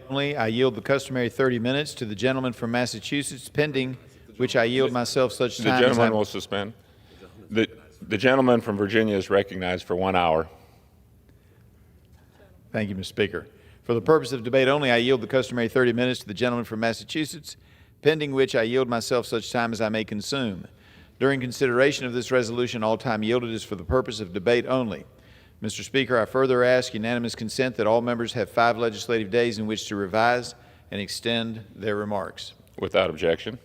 only, I yield the customary 30 minutes to the gentleman from Massachusetts, pending which I yield myself such time. The gentleman will suspend. The gentleman from Virginia is recognized for 1 hour. Thank you, Mr. Speaker. For the purpose of debate only, I yield the customary 30 minutes to the gentleman from Massachusetts, pending which I yield myself such time as I may consume. During consideration of this resolution, all time yielded is for the purpose of debate only. Mr. Speaker, I further ask unanimous consent that all members have 5 legislative days in which to revise and extend their remarks. Without objection.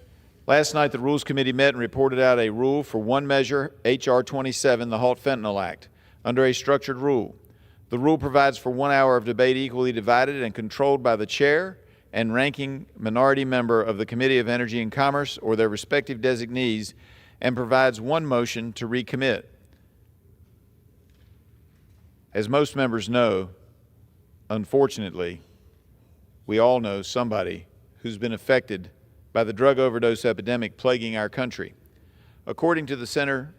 Last night, the Rules Committee met and reported out a rule for one measure, H.R. 27, the HALT Fentanyl Act, under a structured rule. The rule provides for 1 hour of debate equally divided and controlled by the chair and ranking minority member of the Committee of Energy and Commerce or their respective designees, and provides one motion to recommit. As most members know, unfortunately, we all know somebody who's been affected by the drug overdose epidemic plaguing our country. According to the Center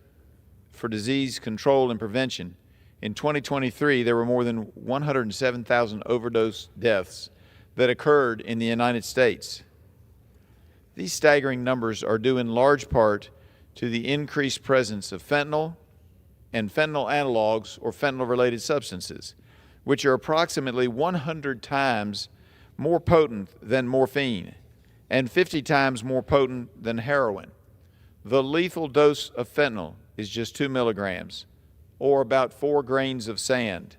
for Disease Control and Prevention, in 2023, there were more than 107,000 overdose deaths that occurred in the United States. These staggering numbers are due in large part to the increased presence of fentanyl and fentanyl analogs or fentanyl-related substances, which are approximately 100 times more potent than morphine and 50 times more potent than heroin. The lethal dose of fentanyl is just 2 milligrams, or about 4 grains of sand.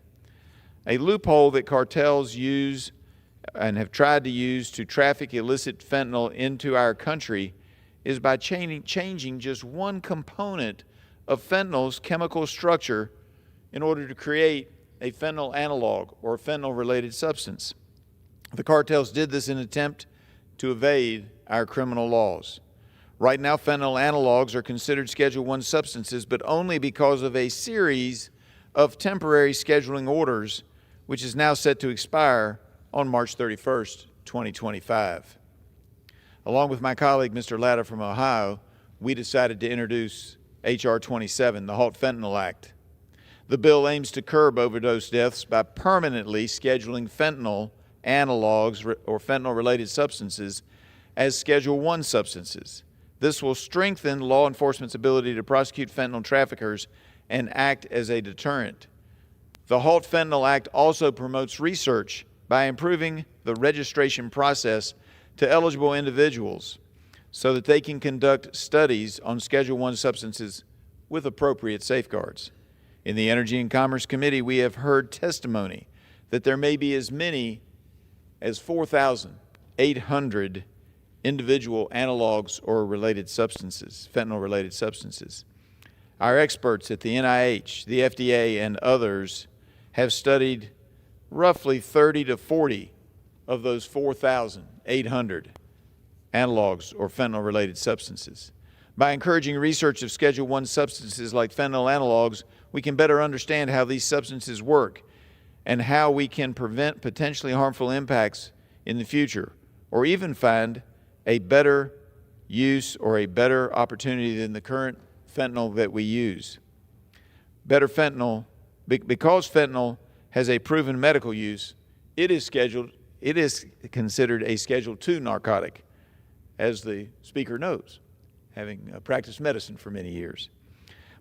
A loophole that cartels use and have tried to use to traffic illicit fentanyl into our country is by changing just one component of fentanyl's chemical structure in order to create a fentanyl analog or a fentanyl-related substance. The cartels did this in an attempt to evade our criminal laws. Right now, fentanyl analogs are considered Schedule I substances, but only because of a series of temporary scheduling orders, which is now set to expire on March 31st, 2025. Along with my colleague, Mr. Latta from Ohio, we decided to introduce H.R. 27, the HALT Fentanyl Act. The bill aims to curb overdose deaths by permanently scheduling fentanyl analogs or fentanyl-related substances as Schedule I substances. This will strengthen law enforcement's ability to prosecute fentanyl traffickers and act as a deterrent. The HALT Fentanyl Act also promotes research by improving the registration process to eligible individuals so that they can conduct studies on Schedule I substances with appropriate safeguards. In the Energy and Commerce Committee, we have heard testimony that there may be as many as 4,800 individual analogs or related substances, fentanyl-related substances. Our experts at the NIH, the FDA, and others have studied roughly 30 to 40 of those 4,800 analogs or fentanyl-related substances. By encouraging research of Schedule I substances like fentanyl analogs, we can better understand how these substances work and how we can prevent potentially harmful impacts in the future, or even find a better use or a better opportunity than the current fentanyl that we use. Better fentanyl, because fentanyl has a proven medical use, it is considered a Schedule II narcotic, as the Speaker knows, having practiced medicine for many years.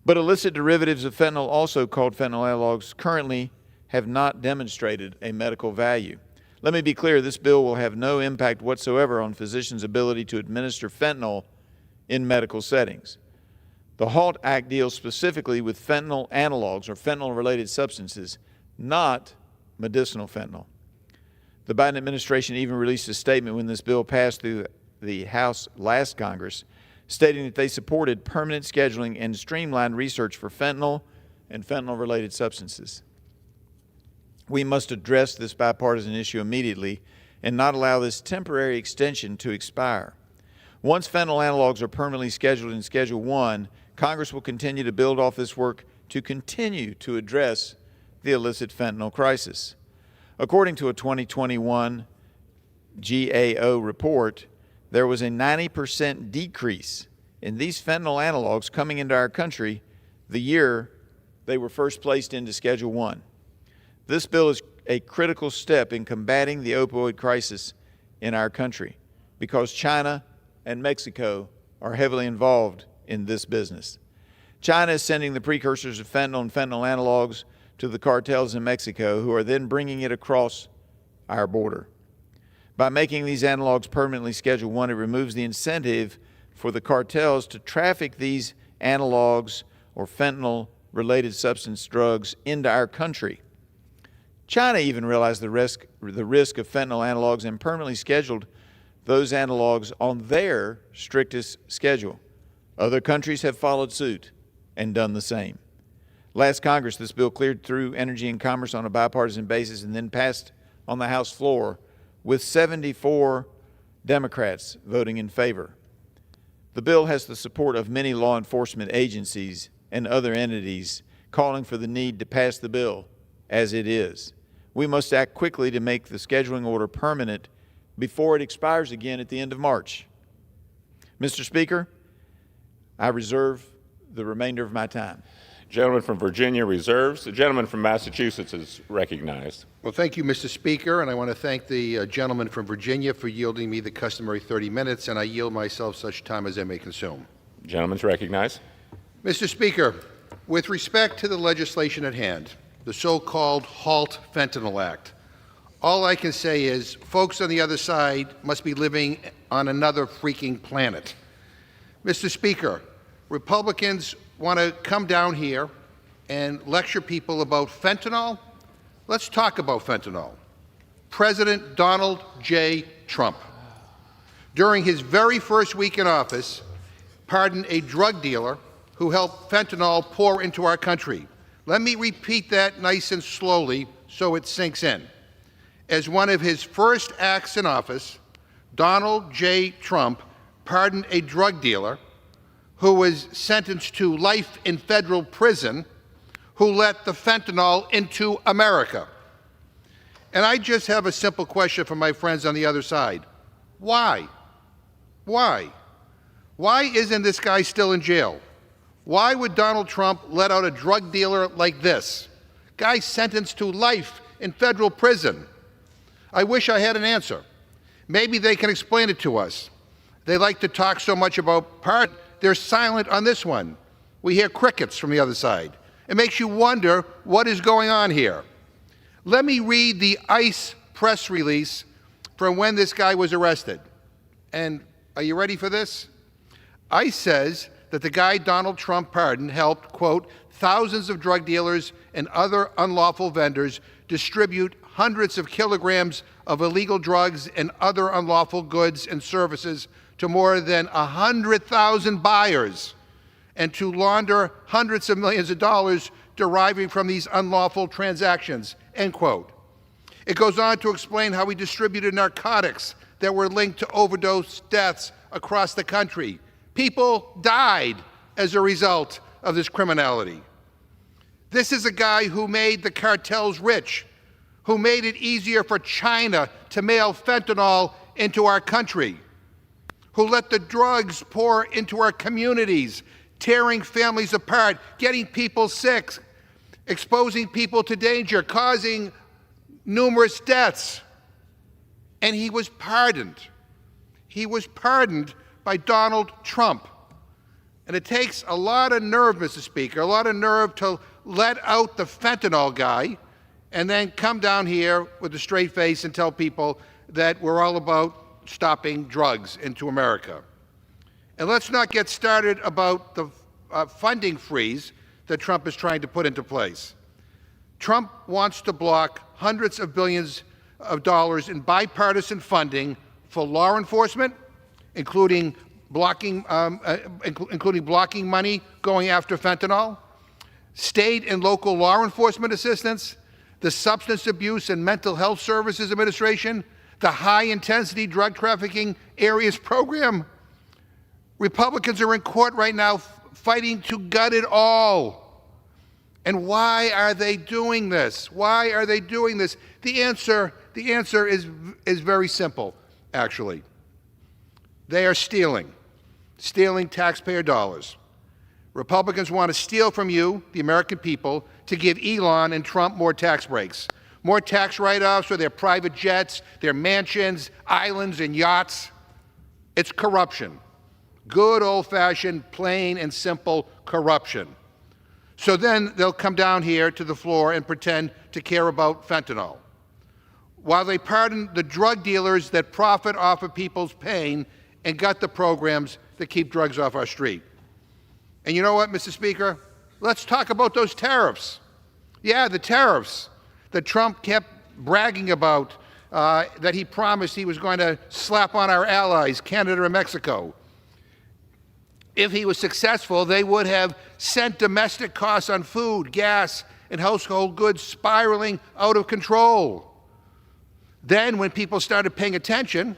But illicit derivatives of fentanyl, also called fentanyl analogs, currently have not demonstrated a medical value. Let me be clear, this bill will have no impact whatsoever on physicians' ability to administer fentanyl in medical settings. The HALT Act deals specifically with fentanyl analogs or fentanyl-related substances, not medicinal fentanyl. The Biden administration even released a statement when this bill passed through the House last Congress, stating that they supported permanent scheduling and streamlined research for fentanyl and fentanyl-related substances. We must address this bipartisan issue immediately and not allow this temporary extension to expire. Once fentanyl analogs are permanently scheduled in Schedule I, Congress will continue to build off this work to continue to address the illicit fentanyl crisis. According to a 2021 GAO report, there was a 90% decrease in these fentanyl analogs coming into our country the year they were first placed into Schedule I. This bill is a critical step in combating the opioid crisis in our country because China and Mexico are heavily involved in this business. China is sending the precursors of fentanyl and fentanyl analogs to the cartels in Mexico, who are then bringing it across our border. By making these analogs permanently Schedule 1, it removes the incentive for the cartels to traffic these analogs or fentanyl-related substance drugs into our country. China even realized the risk of fentanyl analogs and permanently scheduled those analogs on their strictest schedule. Other countries have followed suit and done the same. Last Congress, this bill cleared through Energy and Commerce on a bipartisan basis and then passed on the House floor with 74 Democrats voting in favor. The bill has the support of many law enforcement agencies and other entities calling for the need to pass the bill as it is. We must act quickly to make the scheduling order permanent before it expires again at the end of March. Mr. Speaker, I reserve the remainder of my time. Gentleman from Virginia reserves. The gentleman from Massachusetts is recognized. Well, thank you, Mr. Speaker, and I want to thank the gentleman from Virginia for yielding me the customary 30 minutes, and I yield myself such time as I may consume. Gentleman's recognized. Mr. Speaker, with respect to the legislation at hand, the so-called HALT Fentanyl Act, all I can say is folks on the other side must be living on another freaking planet. Mr. Speaker, Republicans want to come down here and lecture people about fentanyl. Let's talk about fentanyl. President Donald J. Trump, during his very first week in office, pardoned a drug dealer who helped fentanyl pour into our country. Let me repeat that nice and slowly so it sinks in. As one of his first acts in office, Donald J. Trump pardoned a drug dealer who was sentenced to life in federal prison, who let the fentanyl into America. And I just have a simple question for my friends on the other side. Why? Why? Why isn't this guy still in jail? Why would Donald Trump let out a drug dealer like this? Guy sentenced to life in federal prison. I wish I had an answer. Maybe they can explain it to us. They like to talk so much about pardon. They're silent on this one. We hear crickets from the other side. It makes you wonder what is going on here. Let me read the ICE press release from when this guy was arrested. And are you ready for this? ICE says that the guy Donald Trump pardoned helped, quote, thousands of drug dealers and other unlawful vendors distribute hundreds of kilograms of illegal drugs and other unlawful goods and services to more than 100,000 buyers, and to launder hundreds of millions of dollars deriving from these unlawful transactions, end quote. It goes on to explain how he distributed narcotics that were linked to overdose deaths across the country. People died as a result of this criminality. This is a guy who made the cartels rich, who made it easier for China to mail fentanyl into our country, who let the drugs pour into our communities, tearing families apart, getting people sick, exposing people to danger, causing numerous deaths. And he was pardoned. He was pardoned by Donald Trump. And it takes a lot of nerve, Mr. Speaker, a lot of nerve to let out the fentanyl guy and then come down here with a straight face and tell people that we're all about stopping drugs into America. And let's not get started about the funding freeze that Trump is trying to put into place. Trump wants to block hundreds of billions of dollars in bipartisan funding for law enforcement, including blocking money going after fentanyl, state and local law enforcement assistance, the Substance Abuse and Mental Health Services Administration, the High-Intensity Drug Trafficking Areas Program. Republicans are in court right now fighting to gut it all. And why are they doing this? Why are they doing this? The answer is very simple, actually. They are stealing taxpayer dollars. Republicans want to steal from you, the American people, to give Elon and Trump more tax breaks, more tax write-offs for their private jets, their mansions, islands, and yachts. It's corruption. Good old-fashioned, plain and simple corruption. So then they'll come down here to the floor and pretend to care about fentanyl, while they pardon the drug dealers that profit off of people's pain and gut the programs that keep drugs off our street. And you know what, Mr. Speaker? Let's talk about those tariffs. Yeah, the tariffs that Trump kept bragging about, that he promised he was going to slap on our allies, Canada and Mexico. If he was successful, they would have sent domestic costs on food, gas, and household goods spiraling out of control. Then, when people started paying attention,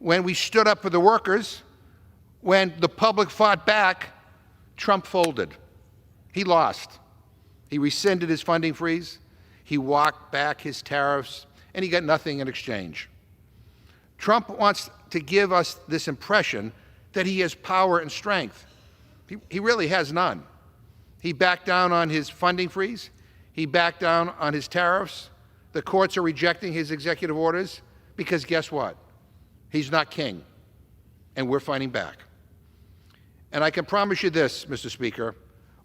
when we stood up for the workers, when the public fought back, Trump folded. He lost. He rescinded his funding freeze, he walked back his tariffs, and he got nothing in exchange. Trump wants to give us this impression that he has power and strength. He really has none. He backed down on his funding freeze. He backed down on his tariffs. The courts are rejecting his executive orders because guess what? He's not king, and we're fighting back. And I can promise you this, Mr. Speaker,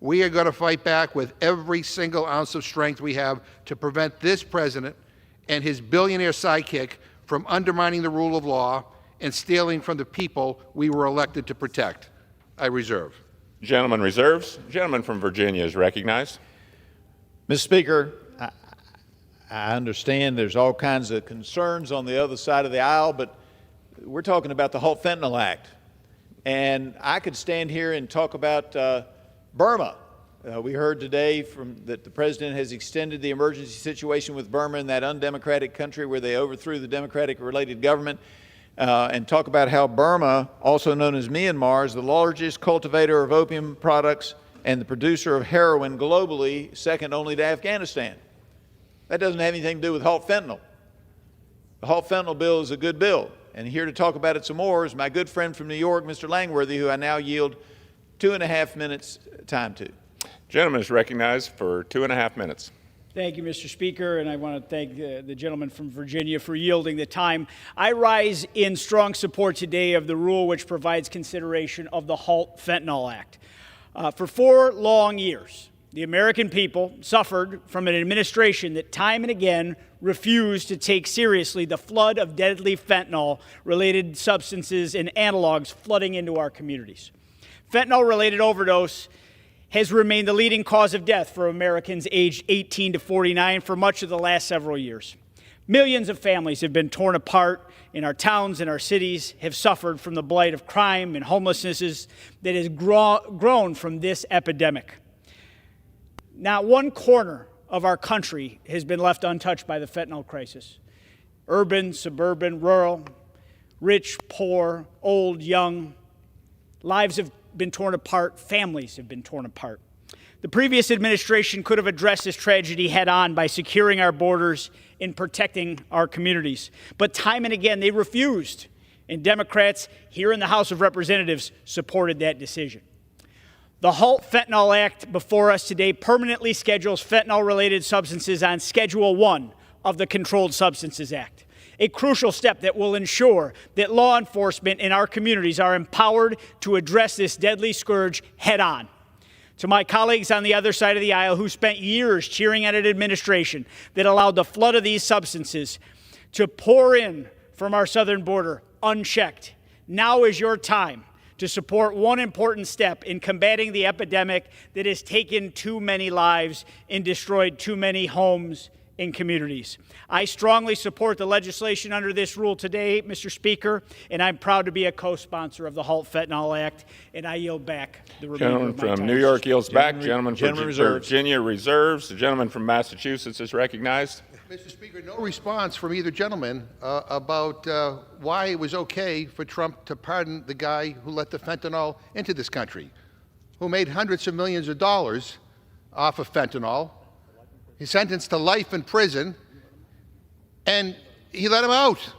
we are going to fight back with every single ounce of strength we have to prevent this president and his billionaire sidekick from undermining the rule of law and stealing from the people we were elected to protect. I reserve. Gentleman reserves. The gentleman from Virginia is recognized. Mr. Speaker, I understand there's all kinds of concerns on the other side of the aisle, but we're talking about the HALT Fentanyl Act. And I could stand here and talk about Burma. We heard today that the president has extended the emergency situation with Burma in that undemocratic country where they overthrew the democratic-related government, and talk about how Burma, also known as Myanmar, is the largest cultivator of opium products and the producer of heroin globally, second only to Afghanistan. That doesn't have anything to do with HALT Fentanyl. The HALT Fentanyl bill is a good bill, and here to talk about it some more is my good friend from New York, Mr. Langworthy, who I now yield 2.5 minutes time to. Gentleman is recognized for 2.5 minutes. Thank you, Mr. Speaker, and I want to thank the gentleman from Virginia for yielding the time. I rise in strong support today of the rule which provides consideration of the HALT Fentanyl Act. For 4 long years, the American people suffered from an administration that time and again refused to take seriously the flood of deadly fentanyl-related substances and analogs flooding into our communities. Fentanyl-related overdose has remained the leading cause of death for Americans aged 18 to 49 for much of the last several years. Millions of families have been torn apart in our towns and our cities, have suffered from the blight of crime and homelessness that has grown from this epidemic. Not one corner of our country has been left untouched by the fentanyl crisis. Urban, suburban, rural, rich, poor, old, young, lives have been torn apart, families have been torn apart. The previous administration could have addressed this tragedy head on by securing our borders and protecting our communities. But time and again, they refused, and Democrats here in the House of Representatives supported that decision. The HALT Fentanyl Act before us today permanently schedules fentanyl-related substances on Schedule 1 of the Controlled Substances Act, a crucial step that will ensure that law enforcement in our communities are empowered to address this deadly scourge head-on. To my colleagues on the other side of the aisle who spent years cheering at an administration that allowed the flood of these substances to pour in from our southern border unchecked, now is your time to support one important step in combating the epidemic that has taken too many lives and destroyed too many homes and communities. I strongly support the legislation under this rule today, Mr. Speaker, and I'm proud to be a co-sponsor of the HALT Fentanyl Act, and I yield back the remainder Gentleman of my time. from New York yields back. Gentleman from reserves. Virginia reserves. The gentleman from Massachusetts is recognized. Mr. Speaker, no response from either gentleman about why it was okay for Trump to pardon the guy who let the fentanyl into this country, who made hundreds of millions of dollars off of fentanyl. He's sentenced to life in prison, and he let him out.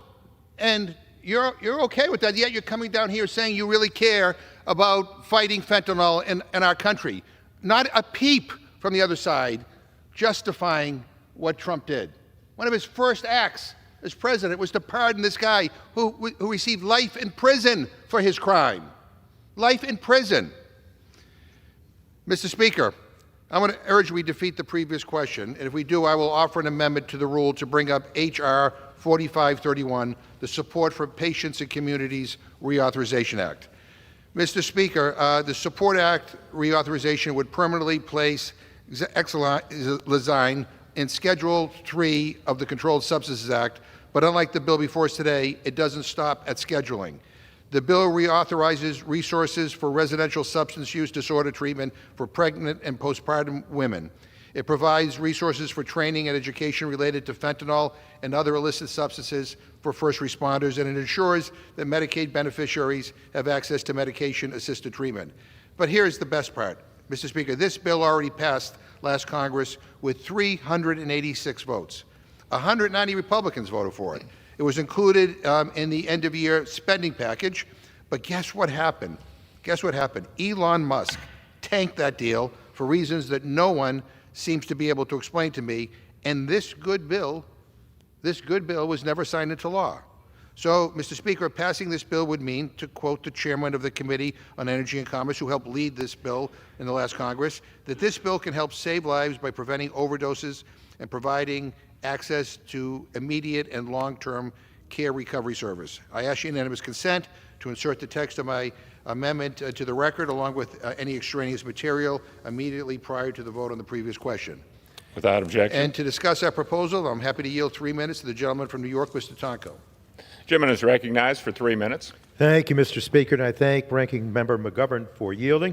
And you're okay with that, yet you're coming down here saying you really care about fighting fentanyl in our country. Not a peep from the other side justifying what Trump did. One of his first acts as president was to pardon this guy who received life in prison for his crime. Life in prison. Mr. Speaker, I'm going to urge we defeat the previous question, and if we do, I will offer an amendment to the rule to bring up H.R. 4531, the Support for Patients and Communities Reauthorization Act. Mr. Speaker, the Support Act reauthorization would permanently place Exelon in Schedule 3 of the Controlled Substances Act, but unlike the bill before us today, it doesn't stop at scheduling. The bill reauthorizes resources for residential substance use disorder treatment for pregnant and postpartum women. It provides resources for training and education related to fentanyl and other illicit substances for first responders, and it ensures that Medicaid beneficiaries have access to medication-assisted treatment. But here's the best part, Mr. Speaker. This bill already passed last Congress with 386 votes. 190 Republicans voted for it. It was included in the end-of-year spending package, but guess what happened? Guess what happened? Elon Musk tanked that deal for reasons that no one seems to be able to explain to me, and this good bill was never signed into law. So, Mr. Speaker, passing this bill would mean, to quote the chairman of the Committee on Energy and Commerce, who helped lead this bill in the last Congress, that this bill can help save lives by preventing overdoses and providing access to immediate and long-term care recovery service. I ask unanimous consent to insert the text of my amendment to the record, along with any extraneous material, immediately prior to the vote on the previous question. Without objection. And to discuss that proposal, I'm happy to yield 3 minutes to the gentleman from New York, Mr. Tonko. Gentleman is recognized for 3 minutes. Thank you, Mr. Speaker, and I thank Ranking Member McGovern for yielding.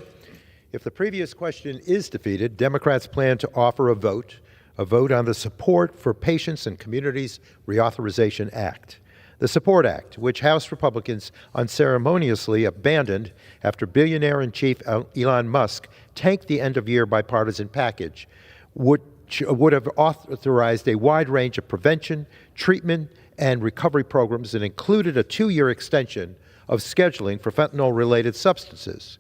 If the previous question is defeated, Democrats plan to offer a vote on the Support for Patients and Communities Reauthorization Act. The Support Act, which House Republicans unceremoniously abandoned after billionaire-in-chief Elon Musk tanked the end-of-year bipartisan package, would have authorized a wide range of prevention, treatment, and recovery programs that included a 2-year extension of scheduling for fentanyl-related substances.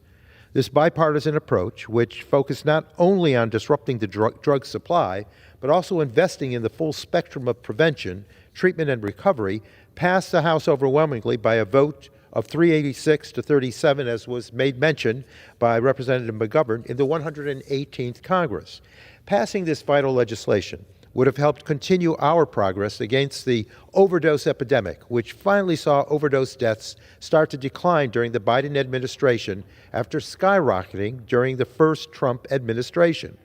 This bipartisan approach, which focused not only on disrupting the drug supply, but also investing in the full spectrum of prevention, treatment, and recovery, passed the House overwhelmingly by a vote of 386 to 37, as was made mention by Representative McGovern in the 118th Congress. Passing this vital legislation would have helped continue our progress against the overdose epidemic, which finally saw overdose deaths start to decline during the Biden administration after skyrocketing during the first Trump administration.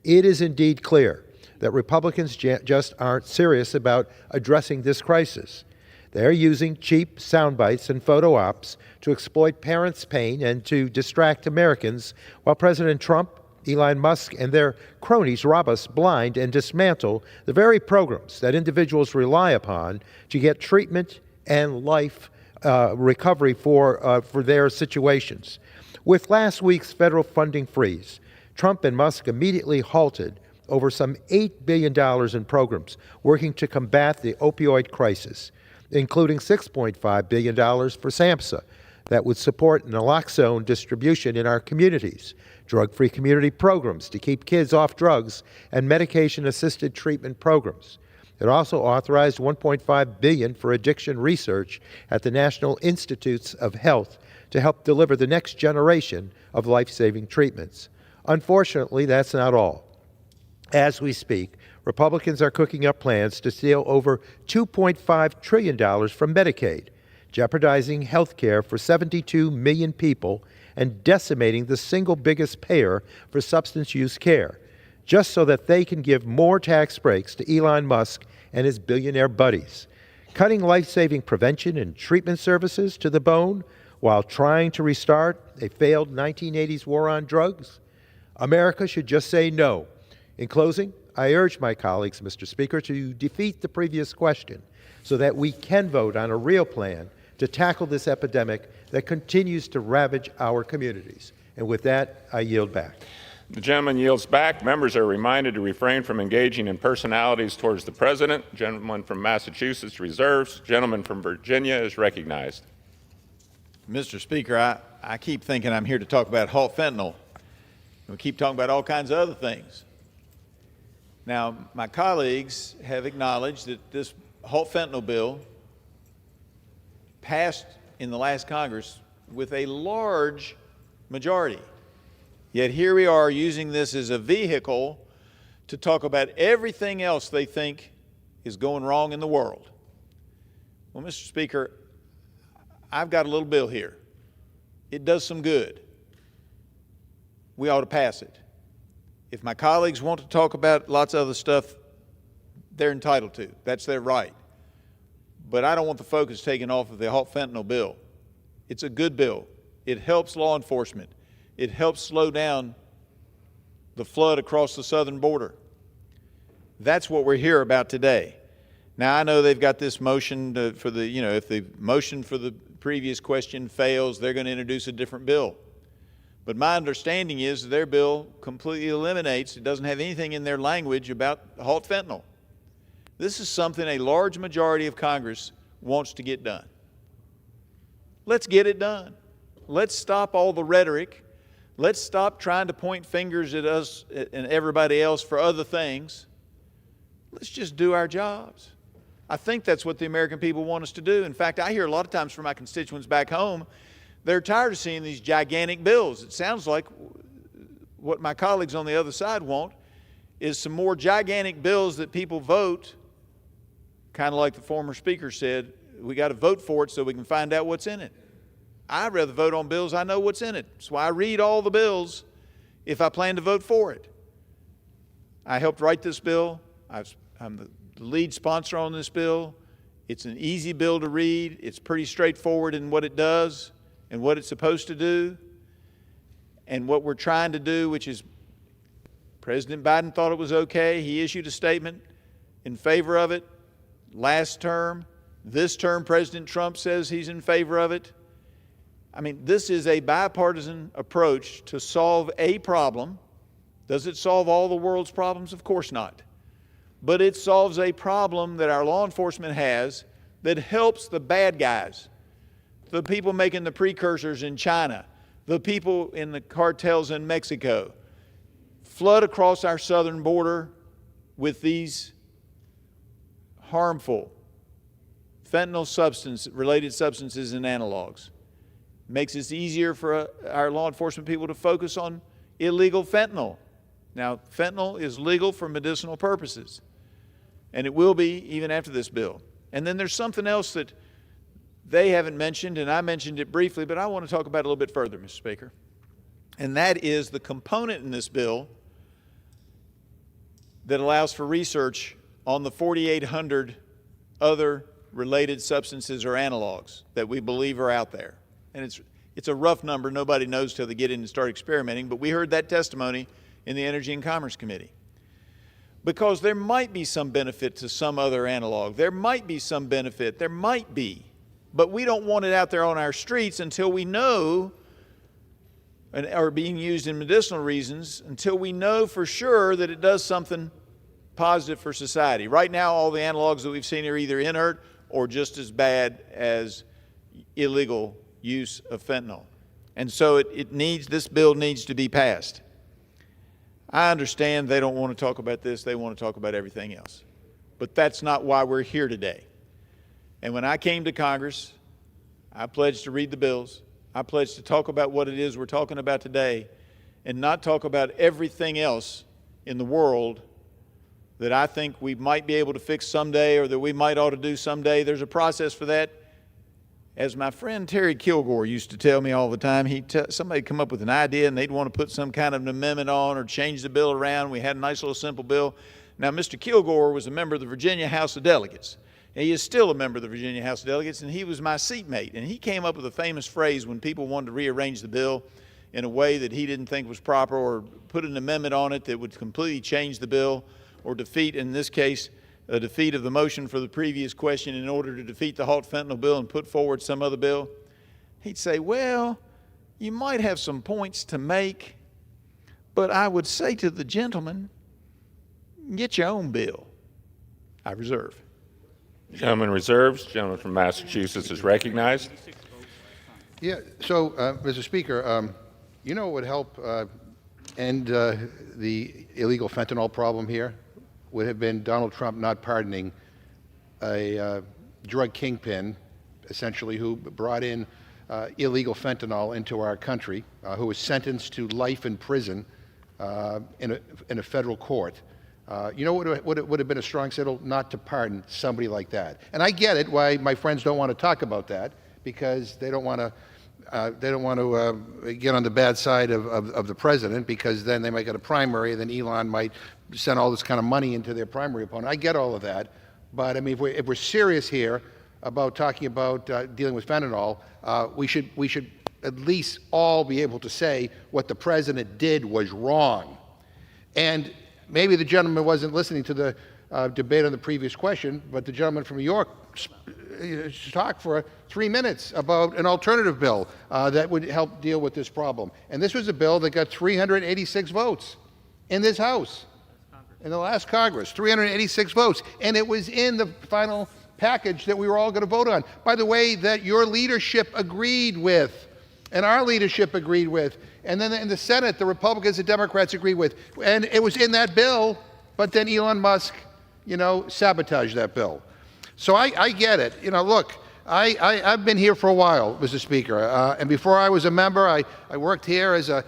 It is indeed clear that Republicans just aren't serious about addressing this crisis. They're using cheap sound bites and photo ops to exploit parents' pain and to distract Americans, while President Trump, Elon Musk, and their cronies rob us blind and dismantle the very programs that individuals rely upon to get treatment and life recovery for their situations. With last week's federal funding freeze, Trump and Musk immediately halted over some $8 billion in programs working to combat the opioid crisis, including $6.5 billion for SAMHSA that would support naloxone distribution in our communities, drug-free community programs to keep kids off drugs, and medication-assisted treatment programs. It also authorized $1.5 billion for addiction research at the National Institutes of Health to help deliver the next generation of life-saving treatments. Unfortunately, that's not all. As we speak, Republicans are cooking up plans to steal over $2.5 trillion from Medicaid, jeopardizing health care for 72 million people and decimating the single biggest payer for substance use care, just so that they can give more tax breaks to Elon Musk and his billionaire buddies, cutting life-saving prevention and treatment services to the bone while trying to restart a failed 1980s war on drugs. America should just say no. In closing, I urge my colleagues, Mr. Speaker, to defeat the previous question so that we can vote on a real plan to tackle this epidemic that continues to ravage our communities. And with that, I yield back. The gentleman yields back. Members are reminded to refrain from engaging in personalities towards the President. Gentleman from Massachusetts reserves. Gentleman from Virginia is recognized. Mr. Speaker, I keep thinking I'm here to talk about HALT Fentanyl. We keep talking about all kinds of other things. Now, my colleagues have acknowledged that this HALT fentanyl bill passed in the last Congress with a large majority. Yet here we are using this as a vehicle to talk about everything else they think is going wrong in the world. Well, Mr. Speaker, I've got a little bill here. It does some good. We ought to pass it. If my colleagues want to talk about lots of other stuff, they're entitled to. That's their right. But I don't want the focus taken off of the HALT fentanyl bill. It's a good bill. It helps law enforcement. It helps slow down the flood across the southern border. That's what we're here about today. Now, I know they've got this motion for the, if the motion for the previous question fails, they're going to introduce a different bill. But my understanding is that their bill completely eliminates, it doesn't have anything in their language about HALT fentanyl. This is something a large majority of Congress wants to get done. Let's get it done. Let's stop all the rhetoric. Let's stop trying to point fingers at us and everybody else for other things. Let's just do our jobs. I think that's what the American people want us to do. In fact, I hear a lot of times from my constituents back home, they're tired of seeing these gigantic bills. It sounds like what my colleagues on the other side want is some more gigantic bills that people vote, kind of like the former speaker said, we got to vote for it so we can find out what's in it. I'd rather vote on bills I know what's in it. That's why I read all the bills if I plan to vote for it. I helped write this bill. I'm the lead sponsor on this bill. It's an easy bill to read. It's pretty straightforward in what it does and what it's supposed to do. And what we're trying to do, which is President Biden thought it was okay. He issued a statement in favor of it last term. This term, President Trump says he's in favor of it. I mean, this is a bipartisan approach to solve a problem. Does it solve all the world's problems? Of course not. But it solves a problem that our law enforcement has that helps the bad guys, the people making the precursors in China, the people in the cartels in Mexico, flood across our southern border with these harmful fentanyl related substances and analogs. Makes it easier for our law enforcement people to focus on illegal fentanyl. Now, fentanyl is legal for medicinal purposes, and it will be even after this bill. And then there's something else that they haven't mentioned, and I mentioned it briefly, but I want to talk about it a little bit further, Mr. Speaker. And that is the component in this bill that allows for research on the 4,800 other related substances or analogs that we believe are out there. And it's a rough number. Nobody knows till they get in and start experimenting, but we heard that testimony in the Energy and Commerce Committee. Because there might be some benefit to some other analog. There might be some benefit. There might be. But we don't want it out there on our streets until we know, or being used in medicinal reasons, until we know for sure that it does something positive for society. Right now, all the analogs that we've seen are either inert or just as bad as illegal use of fentanyl. And so this bill needs to be passed. I understand they don't want to talk about this. They want to talk about everything else. But that's not why we're here today. And when I came to Congress, I pledged to read the bills. I pledged to talk about what it is we're talking about today and not talk about everything else in the world that I think we might be able to fix someday or that we might ought to do someday. There's a process for that. As my friend Terry Kilgore used to tell me all the time, somebody'd come up with an idea and they'd want to put some kind of an amendment on or change the bill around. We had a nice little simple bill. Now, Mr. Kilgore was a member of the Virginia House of Delegates. And he is still a member of the Virginia House of Delegates, and he was my seatmate. And he came up with a famous phrase when people wanted to rearrange the bill in a way that he didn't think was proper or put an amendment on it that would completely change the bill or defeat, in this case, a defeat of the motion for the previous question in order to defeat the HALT fentanyl bill and put forward some other bill. He'd say, well, you might have some points to make, but I would say to the gentleman, get your own bill. I reserve. Gentleman reserves. Gentleman from Massachusetts is recognized. Yeah, so, Mr. Speaker, you know what would help end the illegal fentanyl problem here? would have been Donald Trump not pardoning a drug kingpin, essentially, who brought in illegal fentanyl into our country, who was sentenced to life in prison in a federal court. You know what would have been a strong signal? Not to pardon somebody like that. And I get it why my friends don't want to talk about that, because they don't want to get on the bad side of the president, because then they might get a primary, and then Elon might send all this kind of money into their primary opponent. I get all of that, but I mean, if we're serious here about talking about dealing with fentanyl, we should at least all be able to say what the president did was wrong. And maybe the gentleman wasn't listening to the debate on the previous question, but the gentleman from New York talked for 3 minutes about an alternative bill that would help deal with this problem. And this was a bill that got 386 votes in this House, in the last Congress, 386 votes. And it was in the final package that we were all going to vote on, by the way, that your leadership agreed with, and our leadership agreed with, and then in the Senate, the Republicans and Democrats agreed with. And it was in that bill, but then Elon Musk, sabotaged that bill. So I get it. Look, I've been here for a while, Mr. Speaker, and before I was a member, I worked here as a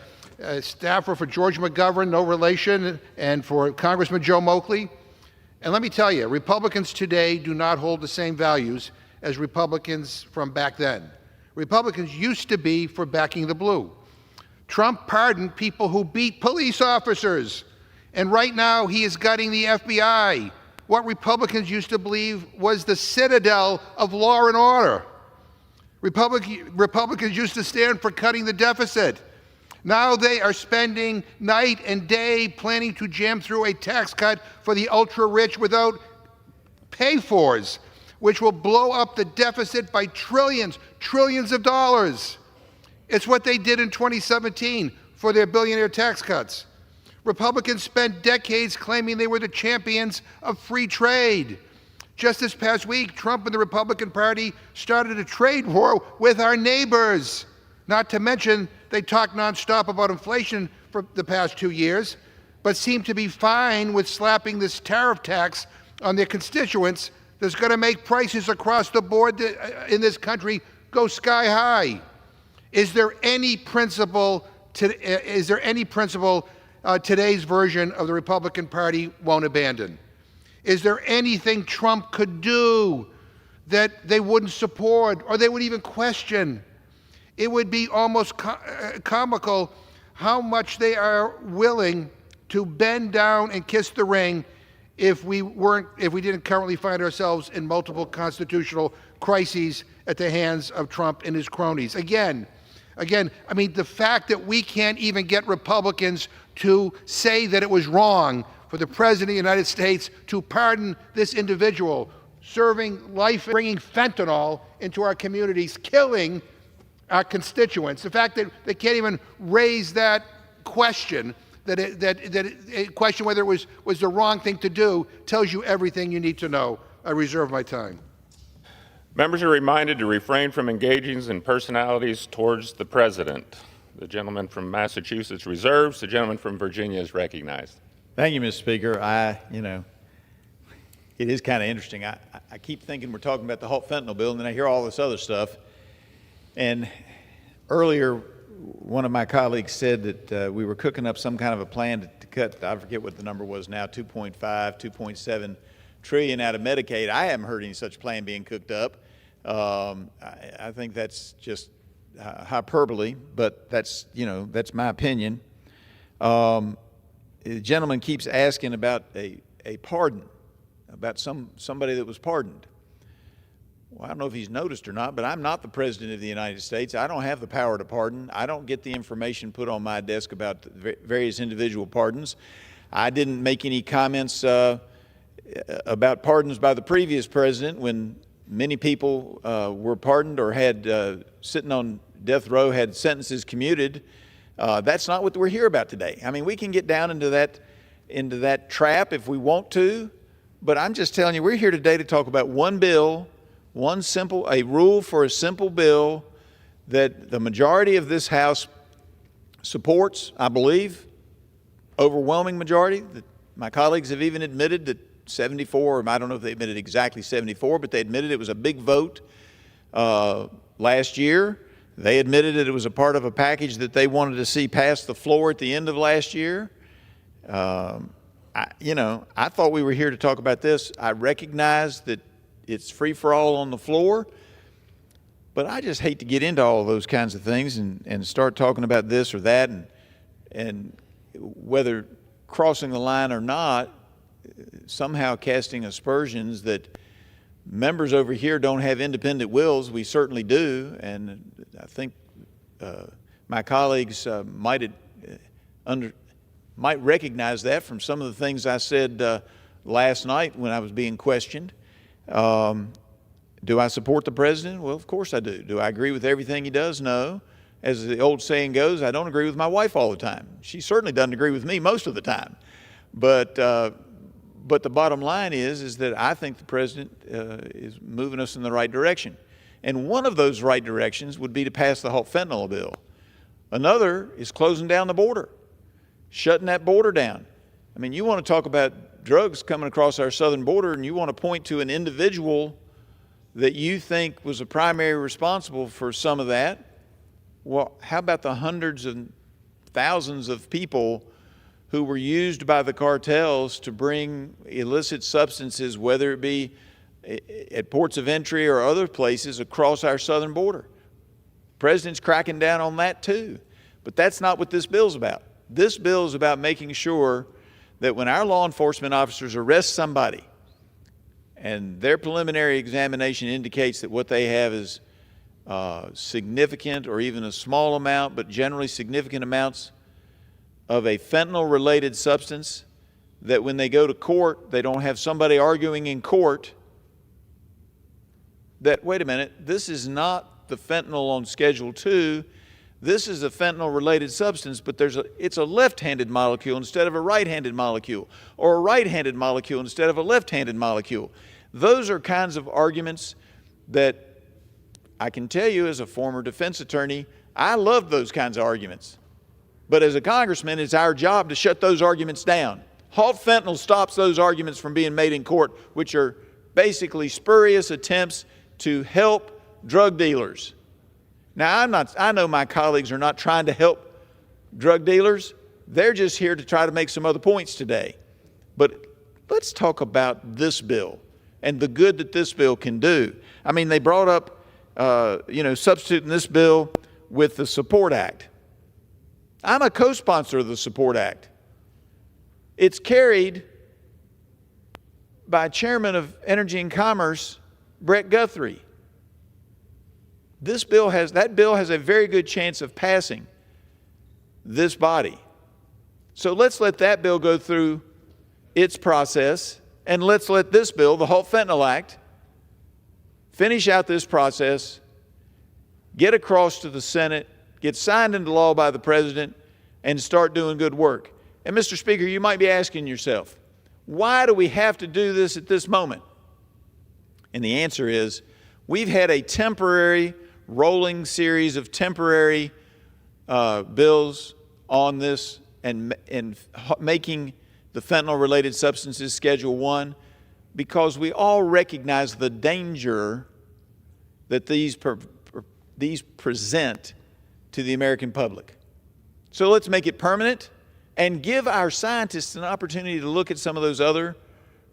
staffer for George McGovern, no relation, and for Congressman Joe Moakley. And let me tell you, Republicans today do not hold the same values as Republicans from back then. Republicans used to be for backing the blue. Trump pardoned people who beat police officers, and right now he is gutting the FBI, what Republicans used to believe was the citadel of law and order. Republicans used to stand for cutting the deficit. Now they are spending night and day planning to jam through a tax cut for the ultra-rich without pay-fors, which will blow up the deficit by trillions of dollars. It's what they did in 2017 for their billionaire tax cuts. Republicans spent decades claiming they were the champions of free trade. Just this past week, Trump and the Republican Party started a trade war with our neighbors. Not to mention, they talk nonstop about inflation for the past 2 years, but seem to be fine with slapping this tariff tax on their constituents that's going to make prices across the board in this country go sky high. Is there any principle today's version of the Republican Party won't abandon? Is there anything Trump could do that they wouldn't support or they would even question? It would be almost comical how much they are willing to bend down and kiss the ring if we didn't currently find ourselves in multiple constitutional crises at the hands of Trump and his cronies. Again, I mean, the fact that we can't even get Republicans to say that it was wrong for the President of the United States to pardon this individual serving life, bringing fentanyl into our communities, killing our constituents. The fact that they can't even raise that question, question whether it was the wrong thing to do, tells you everything you need to know. I reserve my time. Members are reminded to refrain from engaging in personalities towards the president. The gentleman from Massachusetts reserves. The gentleman from Virginia is recognized. Thank you, Mr. Speaker. It is kind of interesting. I keep thinking we're talking about the HALT Fentanyl bill, and then I hear all this other stuff. And earlier, one of my colleagues said that we were cooking up some kind of a plan to cut, I forget what the number was now, 2.5, 2.7 trillion out of Medicaid. I haven't heard any such plan being cooked up. I think that's just hyperbole, but that's my opinion. The gentleman keeps asking about a pardon, about somebody that was pardoned. Well, I don't know if he's noticed or not, but I'm not the President of the United States. I don't have the power to pardon. I don't get the information put on my desk about various individual pardons. I didn't make any comments about pardons by the previous president when many people were pardoned or had sitting on death row had sentences commuted. That's not what we're here about today. I mean, we can get down into that trap if we want to, but I'm just telling you, we're here today to talk about one bill, a rule for a simple bill that the majority of this House supports, I believe, overwhelming majority, the My colleagues have even admitted that 74, I don't know if they admitted exactly 74, but they admitted it was a big vote last year. They admitted that it was a part of a package that they wanted to see pass the floor at the end of last year. I thought we were here to talk about this. I recognize that it's free for all on the floor, but I just hate to get into all of those kinds of things and start talking about this or that and whether crossing the line or not, somehow casting aspersions that members over here don't have independent wills. We certainly do, and I think my colleagues might recognize that from some of the things I said last night when I was being questioned. Do I support the president? Well, of course I do. Do I agree with everything he does? No. As the old saying goes, I don't agree with my wife all the time. She certainly doesn't agree with me most of the time. But the bottom line is that I think the president is moving us in the right direction. And one of those right directions would be to pass the HALT Fentanyl bill. Another is closing down the border, shutting that border down. I mean, you want to talk about drugs coming across our southern border, and you want to point to an individual that you think was a primary responsible for some of that. Well, how about the hundreds and thousands of people who were used by the cartels to bring illicit substances, whether it be at ports of entry or other places across our southern border? The president's cracking down on that too. But that's not what this bill's about. This bill is about making sure that when our law enforcement officers arrest somebody and their preliminary examination indicates that what they have is significant or even a small amount, but generally significant amounts of a fentanyl-related substance, that when they go to court, they don't have somebody arguing in court that, wait a minute, this is not the fentanyl on Schedule 2, this is a fentanyl-related substance, but it's a left-handed molecule instead of a right-handed molecule, or a right-handed molecule instead of a left-handed molecule. Those are kinds of arguments that I can tell you as a former defense attorney, I love those kinds of arguments. But as a congressman, it's our job to shut those arguments down. HALT Fentanyl stops those arguments from being made in court, which are basically spurious attempts to help drug dealers. Now, I know my colleagues are not trying to help drug dealers. They're just here to try to make some other points today. But let's talk about this bill and the good that this bill can do. I mean, they brought up substituting this bill with the Support Act. I'm a co-sponsor of the Support Act. It's carried by Chairman of Energy and Commerce, Brett Guthrie. That bill has a very good chance of passing this body. So let's let that bill go through its process, and let's let this bill, the HALT Fentanyl Act, finish out this process, get across to the Senate, get signed into law by the president, and start doing good work. And Mr. Speaker, you might be asking yourself, why do we have to do this at this moment? And the answer is, we've had a temporary rolling series of temporary bills on this and making the fentanyl-related substances Schedule 1 because we all recognize the danger that these present to the American public. So let's make it permanent and give our scientists an opportunity to look at some of those other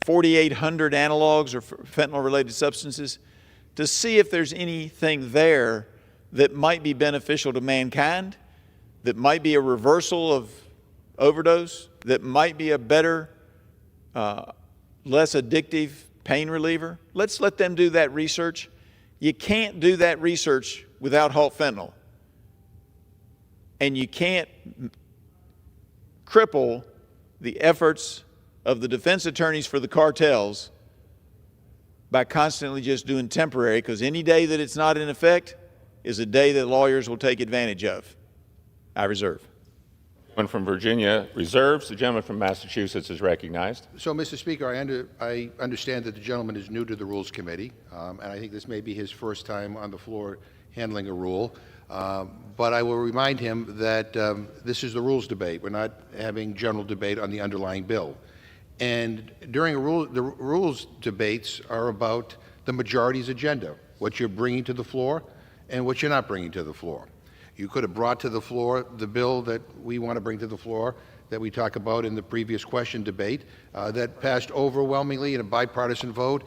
4,800 analogs or fentanyl-related substances to see if there's anything there that might be beneficial to mankind, that might be a reversal of overdose, that might be a better, less addictive pain reliever. Let's let them do that research. You can't do that research without HALT Fentanyl. And you can't cripple the efforts of the defense attorneys for the cartels by constantly just doing temporary, because any day that it's not in effect is a day that lawyers will take advantage of. I reserve. The gentleman from Virginia reserves. The gentleman from Massachusetts is recognized. So, Mr. Speaker, I understand that the gentleman is new to the Rules Committee, and I think this may be his first time on the floor handling a rule. But I will remind him that this is the rules debate. We're not having general debate on the underlying bill. And during the rules debates are about the majority's agenda, what you're bringing to the floor and what you're not bringing to the floor. You could have brought to the floor the bill that we want to bring to the floor that we talked about in the previous question debate that passed overwhelmingly in a bipartisan vote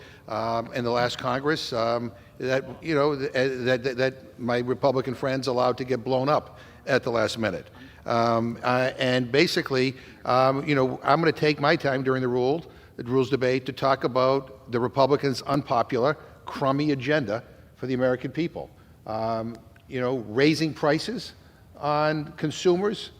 in the last Congress that my Republican friends allowed to get blown up at the last minute. And basically, I'm going to take my time during the rules debate to talk about the Republicans' unpopular, crummy agenda for the American people. Raising prices on consumers,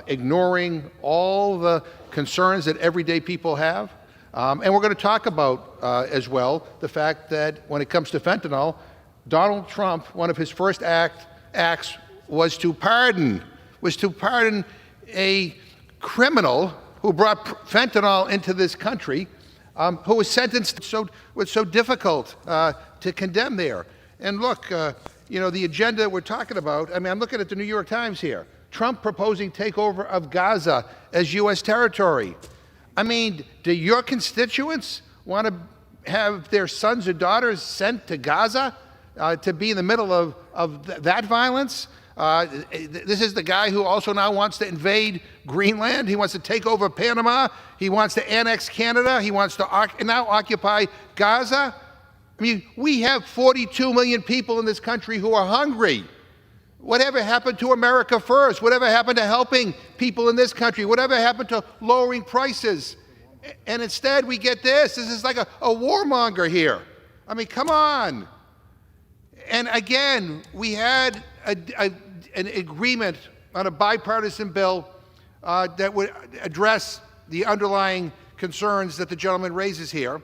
ignoring all the concerns that everyday people have. And we're going to talk about, as well, the fact that when it comes to fentanyl, Donald Trump, one of his first acts was to pardon a criminal who brought fentanyl into this country, who was sentenced was so difficult to condemn there. And look, the agenda we're talking about, I'm looking at the New York Times here. Trump proposing takeover of Gaza as U.S. territory. Do your constituents want to have their sons or daughters sent to Gaza to be in the middle of that violence? This is the guy who also now wants to invade Greenland. He wants to take over Panama. He wants to annex Canada. He wants to now occupy Gaza. We have 42 million people in this country who are hungry. Whatever happened to America First? Whatever happened to helping people in this country? Whatever happened to lowering prices? And instead we get this. This is like a warmonger here. Come on. And again, we had an agreement on a bipartisan bill that would address the underlying concerns that the gentleman raises here,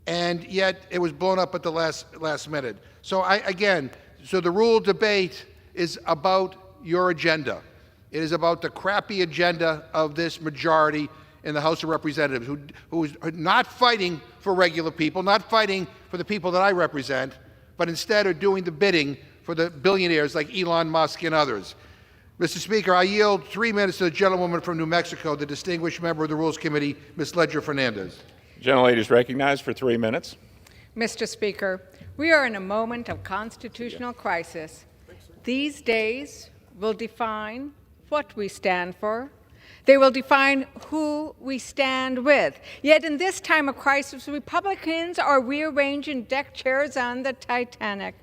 and yet it was blown up at the last minute. So the rule debate is about your agenda. It is about the crappy agenda of this majority in the House of Representatives who is not fighting for regular people, not fighting for the people that I represent, but instead are doing the bidding for the billionaires like Elon Musk and others. Mr. Speaker, I yield 3 minutes to the gentlewoman from New Mexico, the distinguished member of the Rules Committee, Ms. Ledger Fernandez. The gentlelady is recognized for 3 minutes. Mr. Speaker, we are in a moment of constitutional crisis. These days will define what we stand for. They will define who we stand with. Yet in this time of crisis, Republicans are rearranging deck chairs on the Titanic.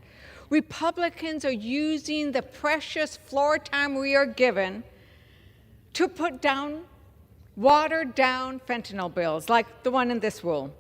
Republicans are using the precious floor time we are given to put down watered-down fentanyl bills like the one in this rule.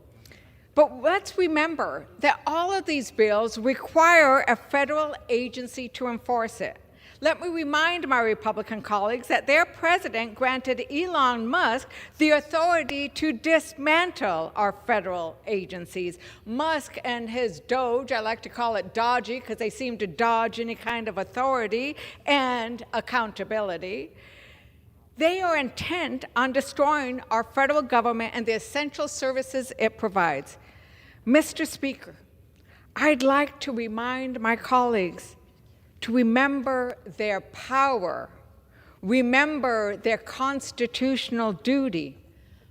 But let's remember that all of these bills require a federal agency to enforce it. Let me remind my Republican colleagues that their president granted Elon Musk the authority to dismantle our federal agencies. Musk and his DOGE, I like to call it dodgy because they seem to dodge any kind of authority and accountability. They are intent on destroying our federal government and the essential services it provides. Mr. Speaker, I'd like to remind my colleagues to remember their power, remember their constitutional duty.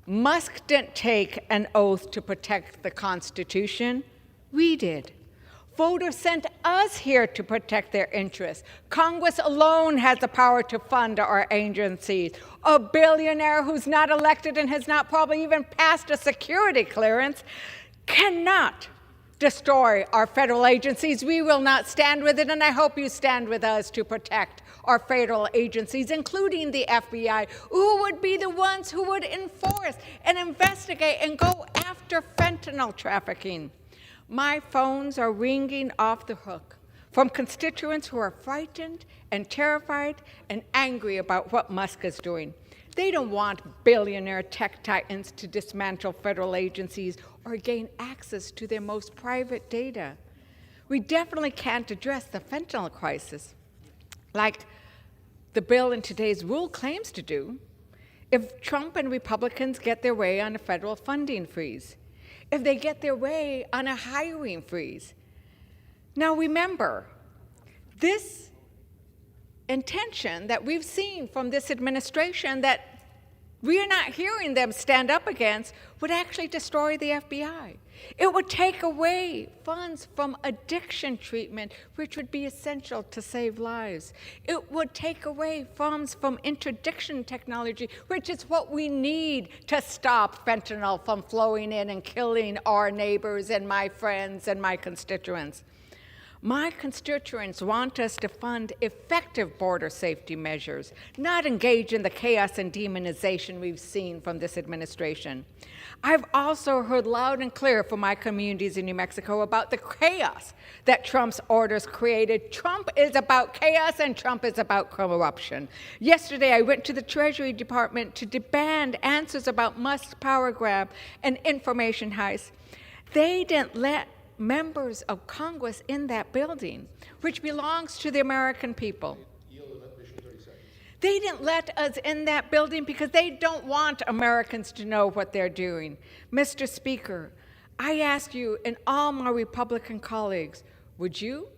Musk didn't take an oath to protect the Constitution. We did. Voters sent us here to protect their interests. Congress alone has the power to fund our agencies. A billionaire who's not elected and has not probably even passed a security clearance cannot destroy our federal agencies. We will not stand with it, and I hope you stand with us to protect our federal agencies, including the FBI, who would be the ones who would enforce and investigate and go after fentanyl trafficking. My phones are ringing off the hook from constituents who are frightened and terrified and angry about what Musk is doing. They don't want billionaire tech titans to dismantle federal agencies or gain access to their most private data. We definitely can't address the fentanyl crisis like the bill in today's rule claims to do if Trump and Republicans get their way on a federal funding freeze, if they get their way on a hiring freeze. Now remember, this intention that we've seen from this administration that we are not hearing them stand up against would actually destroy the FBI. It would take away funds from addiction treatment, which would be essential to save lives. It would take away funds from interdiction technology, which is what we need to stop fentanyl from flowing in and killing our neighbors and my friends and my constituents. My constituents want us to fund effective border safety measures, not engage in the chaos and demonization we've seen from this administration. I've also heard loud and clear from my communities in New Mexico about the chaos that Trump's orders created. Trump is about chaos and Trump is about corruption. Yesterday, I went to the Treasury Department to demand answers about Musk's power grab and information heist. They didn't let members of Congress in that building, which belongs to the American people. They didn't let us in that building because they don't want Americans to know what they're doing. Mr. Speaker, I ask you and all my Republican colleagues, would you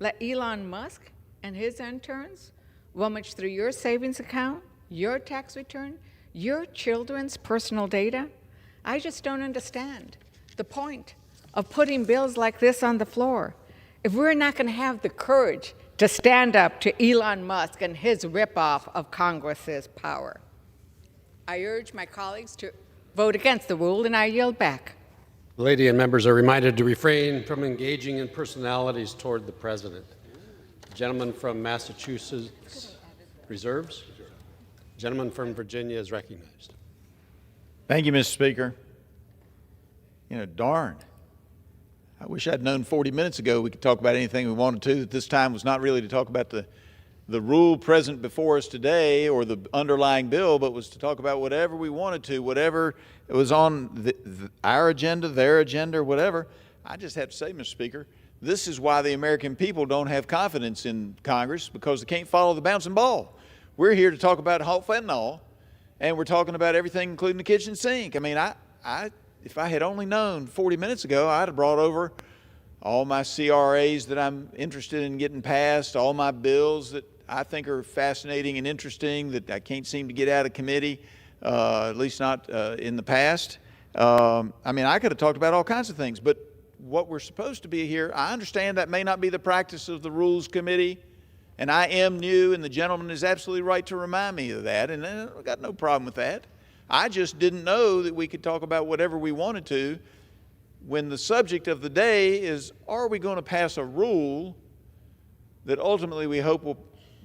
let Elon Musk and his interns rummage through your savings account, your tax return, your children's personal data? I just don't understand the point of putting bills like this on the floor if we're not going to have the courage to stand up to Elon Musk and his ripoff of Congress's power. I urge my colleagues to vote against the rule, and I yield back. The lady and members are reminded to refrain from engaging in personalities toward the president. The gentleman from Massachusetts reserves. The gentleman from Virginia is recognized. Thank you, Mr. Speaker. Darn. I wish I'd known 40 minutes ago we could talk about anything we wanted to. This time was not really to talk about the rule present before us today or the underlying bill, but was to talk about whatever we wanted to, whatever was on our agenda, their agenda, or whatever. I just have to say, Mr. Speaker, this is why the American people don't have confidence in Congress, because they can't follow the bouncing ball. We're here to talk about HALT Fentanyl, and we're talking about everything, including the kitchen sink. I mean, if I had only known 40 minutes ago, I'd have brought over all my CRAs that I'm interested in getting passed, all my bills that I think are fascinating and interesting that I can't seem to get out of committee, at least not in the past. I mean, I could have talked about all kinds of things, but what we're supposed to be here, I understand that may not be the practice of the Rules Committee, and I am new, and the gentleman is absolutely right to remind me of that, and I've got no problem with that. I just didn't know that we could talk about whatever we wanted to when the subject of the day is, are we going to pass a rule that ultimately we hope will